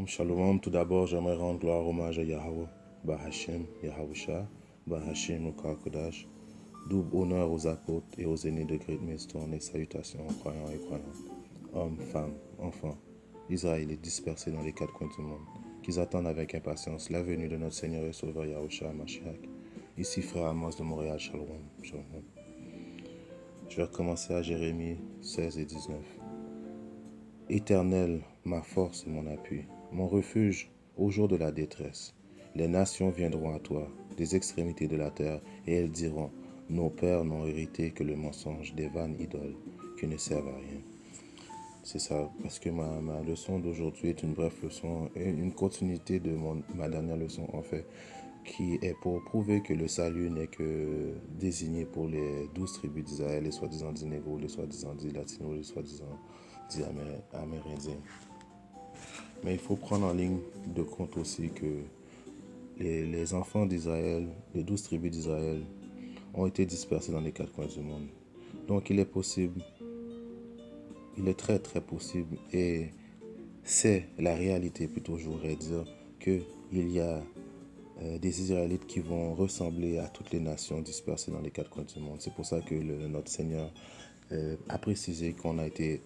Shalom, tout d'abord, j'aimerais rendre gloire, hommage à Yahweh, Bahashem, Yahusha, Bahashem, au Kodash. Double honneur aux apôtres et aux aînés de Great Millstone et salutations aux croyants et croyantes, hommes, femmes, enfants, Israélites dispersés dans les quatre coins du monde, qui attendent avec impatience la venue de notre Seigneur et Sauveur Yahusha Mashiach. Ici, frère Amos de Montréal, Shalom. Shalom. Je vais recommencer à Jérémie 16 et 19. Éternel, ma force et mon appui, mon refuge au jour de la détresse. Les nations viendront à toi, des extrémités de la terre, et elles diront, nos pères n'ont hérité que le mensonge des vaines idoles qui ne servent à rien. C'est ça, parce que ma leçon d'aujourd'hui est une brève leçon, une continuité de ma dernière leçon en fait, qui est pour prouver que le salut n'est que désigné pour les 12 tribus d'Israël, les soi-disant dits négros, les soi-disant dits latinos, les soi-disant dits amérindiens. Mais il faut prendre en ligne de compte aussi que les enfants d'Israël, les 12 tribus d'Israël, ont été dispersés dans les quatre coins du monde. Donc il est possible, il est très très possible, et c'est la réalité plutôt, je voudrais dire, qu'il y a des Israélites qui vont ressembler à toutes les nations dispersées dans les quatre coins du monde. C'est pour ça que notre Seigneur a précisé qu'on a été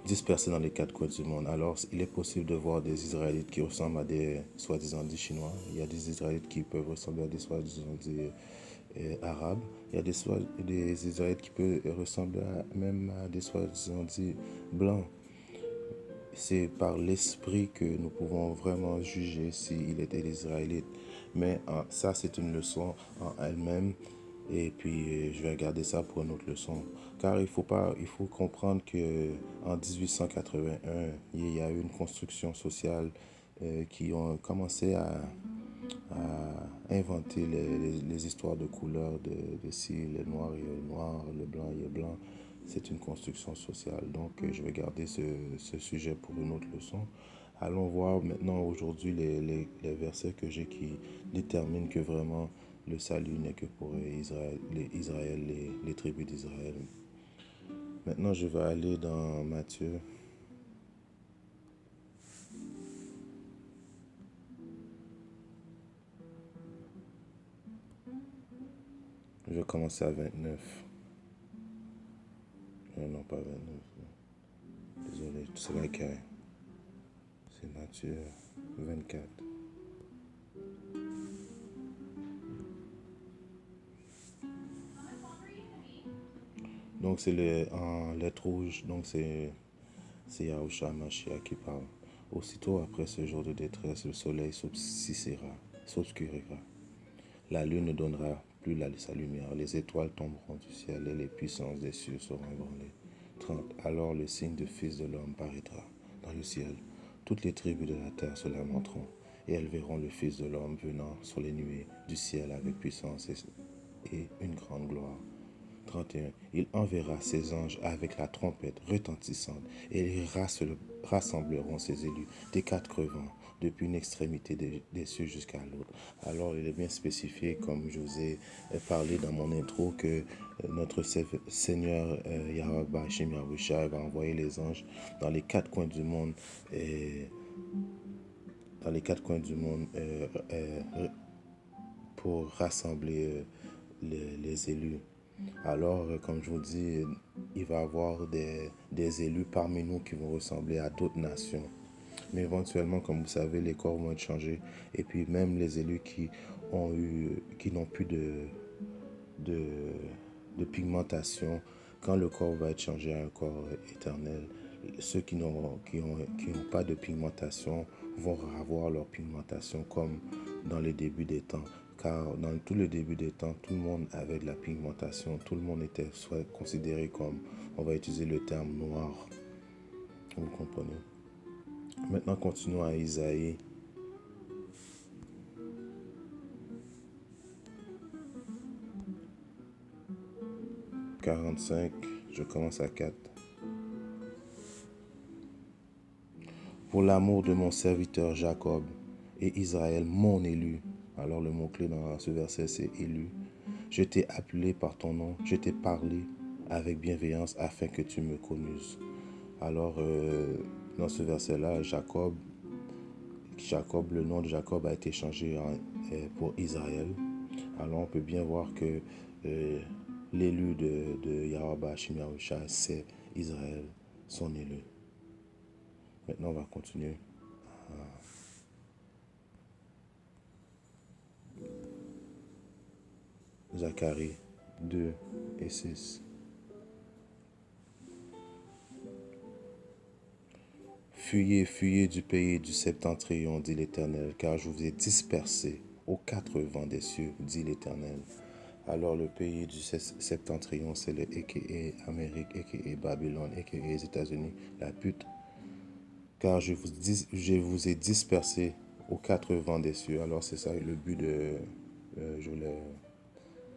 dispersés dans les quatre coins du monde. Alors, il est possible de voir des Israélites qui ressemblent à des soi-disant dits Chinois. Il y a des Israélites qui peuvent ressembler à des soi-disant dits Arabes. Il y a des Israélites qui peuvent ressembler même à des soi-disant dits Blancs. C'est par l'esprit que nous pouvons vraiment juger s'il était des Israélites. Mais ça, c'est une leçon en elle-même. Et puis, je vais garder ça pour une autre leçon. Car il faut comprendre qu'en 1881, il y a eu une construction sociale qui ont commencé à inventer les histoires de couleurs, de si le noir est noir, le blanc est blanc. C'est une construction sociale. Donc, je vais garder ce sujet pour une autre leçon. Allons voir maintenant aujourd'hui les versets que j'ai qui déterminent que vraiment le salut n'est que pour Israël, les tribus d'Israël. Maintenant, je vais aller dans Matthieu. Je vais commencer à 29. Non, pas 29. Désolé, c'est vrai que c'est Matthieu 24. Donc, c'est en lettres rouges. Donc, c'est Yahusha Mashiach qui parle. Aussitôt après ce jour de détresse, le soleil s'obscurira. La lune ne donnera plus sa lumière. Les étoiles tomberont du ciel et les puissances des cieux seront ébranlées. 30. Alors le signe du Fils de l'homme paraîtra dans le ciel. Toutes les tribus de la terre se lamenteront et elles verront le Fils de l'homme venant sur les nuées du ciel avec puissance et une grande gloire. 31. Il enverra ses anges avec la trompette retentissante et ils rassembleront ses élus des quatre vents, depuis une extrémité des cieux jusqu'à l'autre. Alors, il est bien spécifié, comme je vous ai parlé dans mon intro, que notre Seigneur Yahweh Bashim Yahusha va envoyer les anges dans les quatre coins du monde, dans les quatre coins du monde pour rassembler les élus. Alors, comme je vous dis, il va y avoir des élus parmi nous qui vont ressembler à d'autres nations. Mais éventuellement, comme vous savez, les corps vont être changés. Et puis même les élus qui n'ont plus de pigmentation, quand le corps va être changé à un corps éternel, ceux qui n'ont pas de pigmentation vont avoir leur pigmentation comme dans les débuts des temps. Car dans tout le début des temps, tout le monde avait de la pigmentation, tout le monde était soit considéré comme, on va utiliser le terme noir. Vous comprenez? Maintenant, continuons à Isaïe. « 45, je commence à 4. Pour l'amour de mon serviteur Jacob et Israël, mon élu. Alors le mot-clé dans ce verset, c'est élu. Je t'ai appelé par ton nom, je t'ai parlé avec bienveillance afin que tu me connuses. Alors, dans ce verset-là, le nom de Jacob a été changé pour Israël. Alors, on peut bien voir que l'élu de Yahweh Hashem Yahushua, c'est Israël, son élu. Maintenant, on va continuer. Zacharie 2 et 6. Fuyez, fuyez du pays du septentrion, dit l'Éternel, car je vous ai dispersés aux quatre vents des cieux, dit l'Éternel. Alors le pays du septentrion, c'est le a.k.a. Amérique, a.k.a. Babylone, a.k.a. les États-Unis, la pute. Car je vous ai dispersés aux quatre vents des cieux. Alors c'est ça le but de... je voulais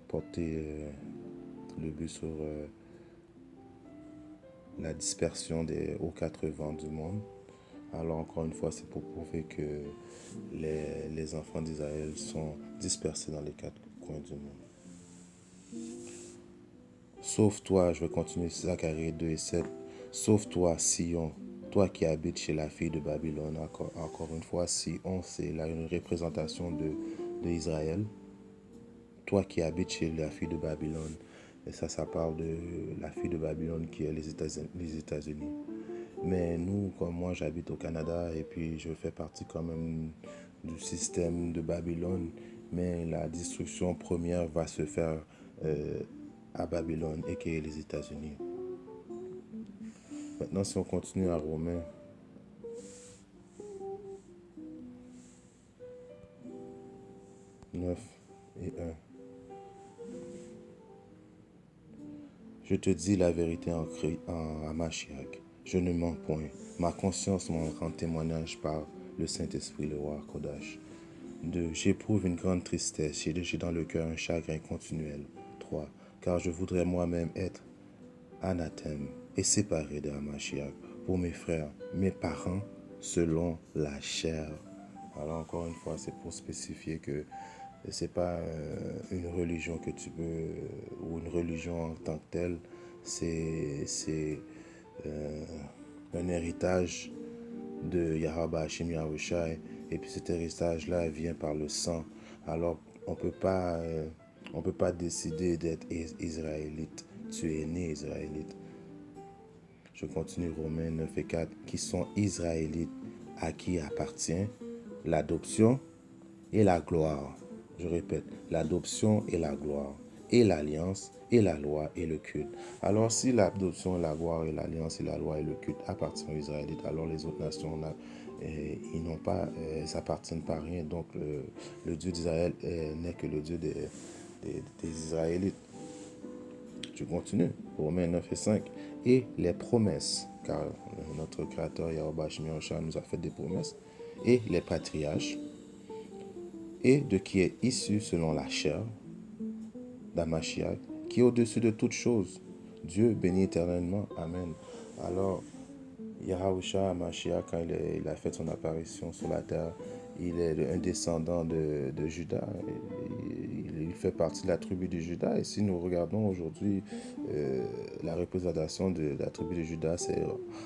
porter le but sur la dispersion aux quatre vents du monde. Alors encore une fois, c'est pour prouver que les enfants d'Israël sont dispersés dans les quatre coins du monde. Sauf toi, je vais continuer Zacharie 2 et 7. Sauf toi, Sion, toi qui habites chez la fille de Babylone. Encore une fois, Sion, c'est là une représentation d'Israël. Toi qui habites chez la fille de Babylone. Et ça parle de la fille de Babylone qui est les États-Unis. Mais nous, comme moi, j'habite au Canada et puis je fais partie quand même du système de Babylone. Mais la destruction première va se faire à Babylone et qui est les États-Unis. Maintenant, si on continue à Romains, « 9 et 1. Je te dis la vérité en Mashiach. Je ne mens point. Ma conscience m'en rend témoignage par le Saint-Esprit, le roi Kodash. 2. J'éprouve une grande tristesse. J'ai dans le cœur un chagrin continuel. 3. Car je voudrais moi-même être anathème et séparé de Mashiach pour mes frères, mes parents, selon la chair. Alors encore une fois, c'est pour spécifier que c'est pas une religion que tu peux, ou une religion en tant que telle, c'est un héritage de Yahweh Hashem Yahushai, et puis cet héritage-là vient par le sang. Alors on peut pas décider d'être israélite. Tu es né israélite. Je continue Romains 9 et 4, qui sont israélites, à qui appartient l'adoption et la gloire. Je répète, l'adoption et la gloire, et l'alliance, et la loi, et le culte. Alors, si l'adoption, la gloire, et l'alliance, et la loi, et le culte appartiennent aux Israélites, alors les autres nations, ils n'ont pas, s'appartiennent pas à rien. Donc, le Dieu d'Israël n'est que le Dieu des Israélites. Je continue, Romains 9 et 5. Et les promesses, car notre Créateur Yahweh Shemiyosha nous a fait des promesses, et les patriarches, et de qui est issu selon la chair, d'Amashiach, qui est au-dessus de toutes choses. Dieu béni éternellement. Amen. Alors, Yahushua Hamashiach, quand il a fait son apparition sur la terre, il est un descendant de Judas. Il fait partie de la tribu de Judas. Et si nous regardons aujourd'hui la représentation de la tribu de Judas, c'est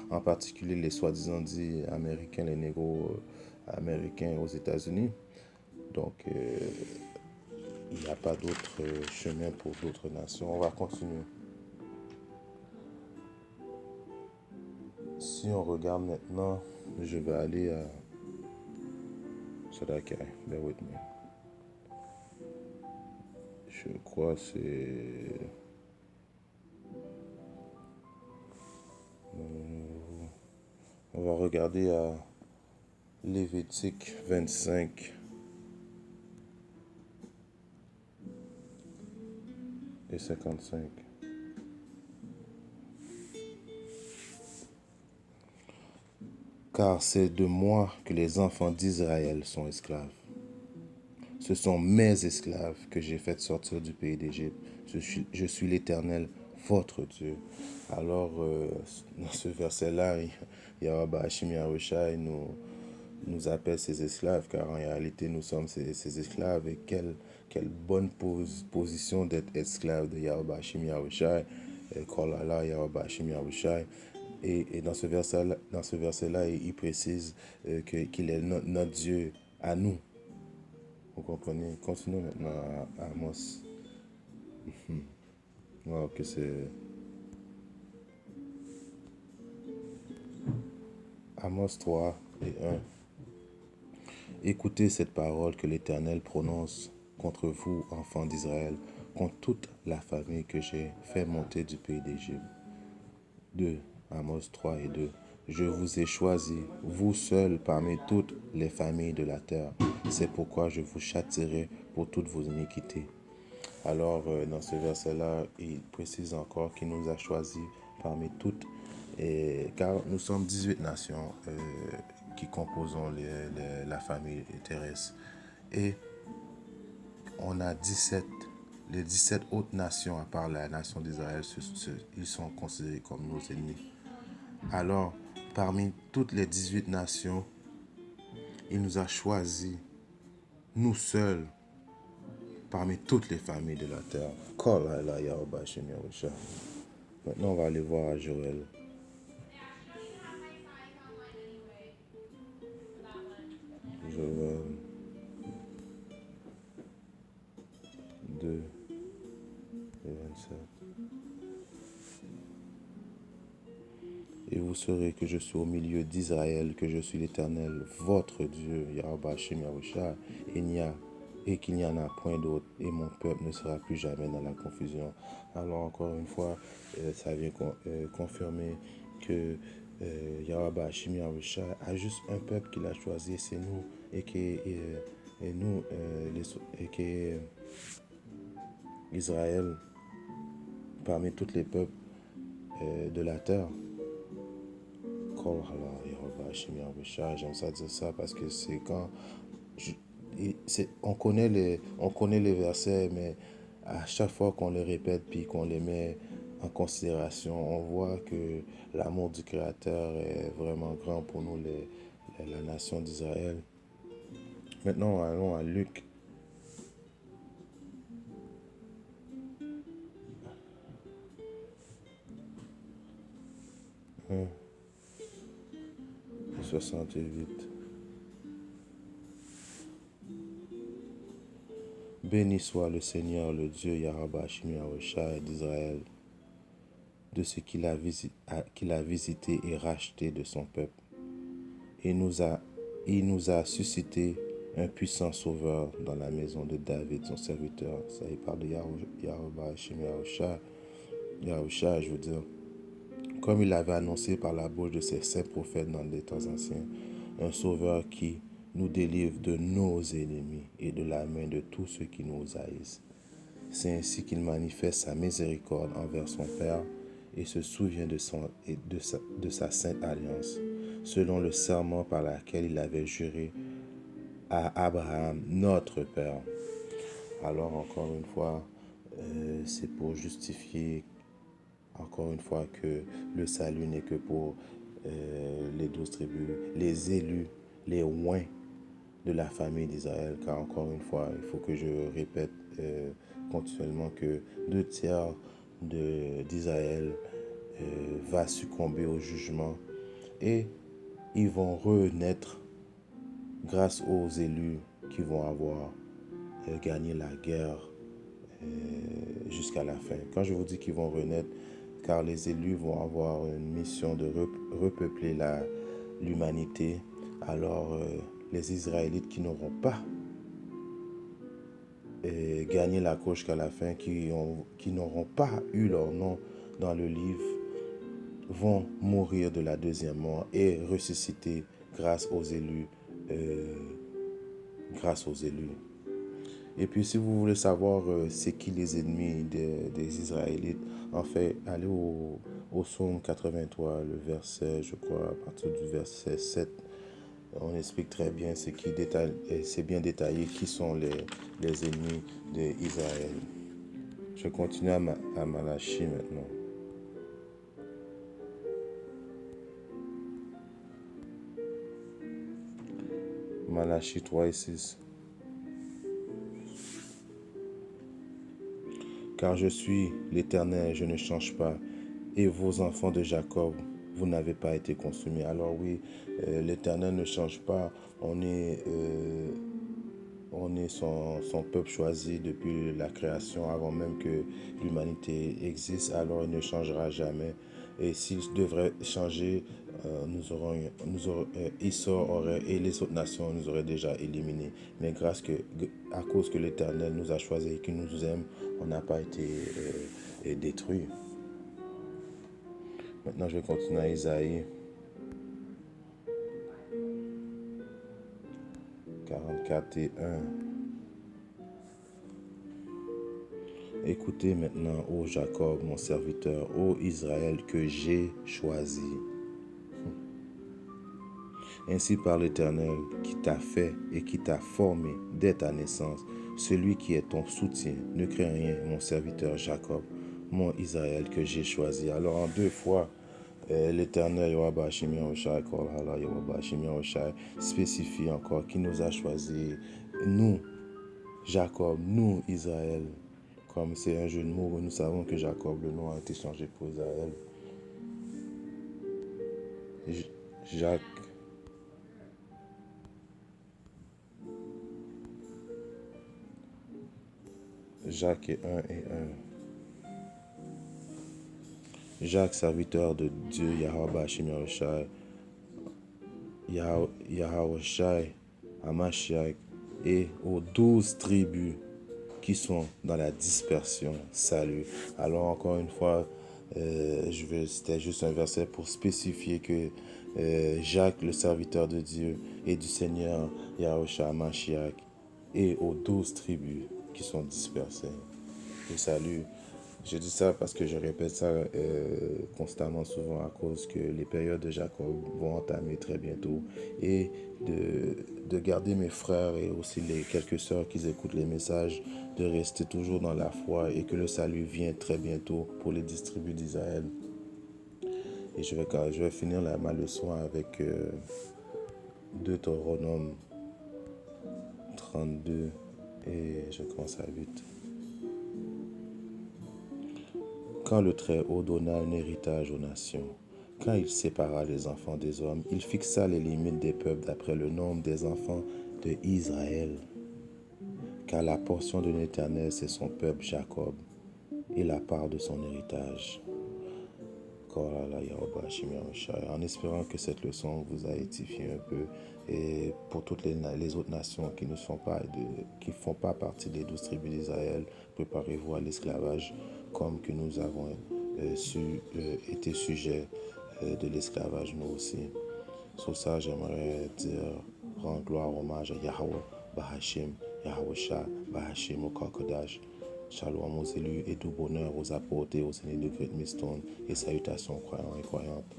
en particulier les soi-disant dits américains, les négros américains aux États-Unis. Donc, il n'y a pas d'autre chemin pour d'autres nations. On va continuer. Si on regarde maintenant, je vais aller à Sadakai, bear with me. Je crois que c'est... On va regarder à Lévitique 25 et 55. Car c'est de moi que les enfants d'Israël sont esclaves. Ce sont mes esclaves que j'ai fait sortir du pays d'Égypte. Je suis l'Éternel, votre Dieu. Alors, dans ce verset-là, Yahweh Hashem Yahushai nous appelle ses esclaves, car en réalité, nous sommes ses esclaves. Et quelle bonne position d'être esclave de Yahweh Hashem Yahushai, Kolala Yahweh Hashem Yahushai. Et dans ce verset-là, il précise qu'il est notre Dieu à nous. Vous comprenez? Continuons maintenant à Amos. Wow, que c'est Amos 3 et 1. Écoutez cette parole que l'Éternel prononce contre vous, enfants d'Israël, contre toute la famille que j'ai fait monter du pays d'Égypte. 2. Amos 3 et 2. Je vous ai choisi, vous seuls parmi toutes les familles de la terre. C'est pourquoi je vous châtierai pour toutes vos iniquités. Alors, dans ce verset-là, il précise encore qu'il nous a choisis parmi toutes, car nous sommes 18 nations qui composons la famille terrestre. Et on a 17, les 17 autres nations, à part la nation d'Israël, ils sont considérés comme nos ennemis. Alors, parmi toutes les 18 nations, il nous a choisis, nous seuls, parmi toutes les familles de la terre. Maintenant, on va aller voir à Joël. Joël 2 et 27. Et vous saurez que je suis au milieu d'Israël, que je suis l'Éternel, votre Dieu, Yahweh Hashem Yahushua, et qu'il n'y en a point d'autre, et mon peuple ne sera plus jamais dans la confusion. Alors encore une fois, ça vient confirmer que Yahweh Hashem Yahushua a juste un peuple qu'il a choisi, c'est nous, et que Israël, parmi tous les peuples de la terre. J'aime ça dire ça parce que c'est quand on connaît les versets, mais à chaque fois qu'on les répète puis qu'on les met en considération, on voit que l'amour du Créateur est vraiment grand pour nous, la nation d'Israël. Maintenant, allons à Luc. Hein, 68. Béni soit le Seigneur, le Dieu Yahweh Hashem Yahushua d'Israël, de ce qu'il a visité et racheté de son peuple. Il nous a suscité un puissant sauveur dans la maison de David, son serviteur. Ça, il parle de Yahweh Hashem Yahushua, je veux dire. Comme il l'avait annoncé par la bouche de ses saints prophètes dans les temps anciens, un sauveur qui nous délivre de nos ennemis et de la main de tous ceux qui nous haïssent. C'est ainsi qu'il manifeste sa miséricorde envers son Père et se souvient de sa sainte alliance, selon le serment par lequel il avait juré à Abraham, notre Père. Alors, encore une fois, c'est pour justifier, encore une fois, que le salut n'est que pour les 12 tribus, les élus, les oints de la famille d'Israël, car encore une fois, il faut que je répète continuellement que 2 tiers d'Israël va succomber au jugement et ils vont renaître grâce aux élus qui vont avoir gagné la guerre jusqu'à la fin. Quand je vous dis qu'ils vont renaître, car les élus vont avoir une mission de repeupler l'humanité, alors les Israélites qui n'auront pas gagné la course jusqu'à la fin, qui n'auront pas eu leur nom dans le livre, vont mourir de la deuxième mort et ressusciter grâce aux élus. Et puis, si vous voulez savoir c'est qui les ennemis des Israélites, en fait, allez au psaume 83, le verset, je crois, à partir du verset 7. On explique très bien c'est bien détaillé qui sont les ennemis d'Israël. Je continue à Malachie maintenant. Malachie 3 et 6. Car je suis l'Éternel, je ne change pas, et vos enfants de Jacob, vous n'avez pas été consumés. Alors oui, l'Éternel ne change pas. On est son peuple choisi depuis la création, avant même que l'humanité existe, alors il ne changera jamais. Et s'il devrait changer, Issor aurait, et les autres nations nous auraient déjà éliminés. Mais à cause que l'Éternel nous a choisis et qu'il nous aime, on n'a pas été détruits. Maintenant, je vais continuer à Isaïe 44 et 1. Écoutez maintenant, ô Jacob, mon serviteur, ô Israël, que j'ai choisi. Ainsi par l'Éternel qui t'a fait et qui t'a formé dès ta naissance, celui qui est ton soutien. Ne crains rien, mon serviteur Jacob, mon Israël que j'ai choisi. Alors en deux fois, l'Éternel spécifie encore qui nous a choisis. Nous, Jacob, nous, Israël. Comme c'est un jeu de mots, nous savons que Jacob, le nom a été changé pour Israël. Jacques, Jacques est un et un. Jacques, serviteur de Dieu, Yahweh Hashem Yahawashi, Hamashiach, et aux 12 tribus qui sont dans la dispersion. Salut. Alors encore une fois, c'était juste un verset pour spécifier que Jacques, le serviteur de Dieu et du Seigneur Yahushua Mashiach, et aux 12 tribus qui sont dispersées. Et salut. Je dis ça parce que je répète ça constamment, souvent, à cause que les périodes de Jacob vont entamer très bientôt. Et de garder mes frères et aussi les quelques sœurs qui écoutent les messages, de rester toujours dans la foi et que le salut vient très bientôt pour les distribus d'Israël. Et je vais finir ma leçon avec Deutéronome 32 et je commence à 8. Quand le Très-Haut donna un héritage aux nations, quand il sépara les enfants des hommes, il fixa les limites des peuples d'après le nombre des enfants de Israël. Car la portion de l'Éternel, c'est son peuple Jacob, et la part de son héritage. En espérant que cette leçon vous a édifié un peu, et pour toutes les autres nations qui ne font pas partie des 12 tribus d'Israël, préparez-vous à l'esclavage comme que nous avons été sujets de l'esclavage nous aussi. Sur ça, j'aimerais dire rendre gloire, hommage à Yahweh, Bahashim, Yahweh Bahashim au Kokodash. Shalom aux élus et tout bonheur aux apôtres et aux aînés de Great Millstone et salutations croyants et croyantes.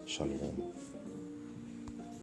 Shalom.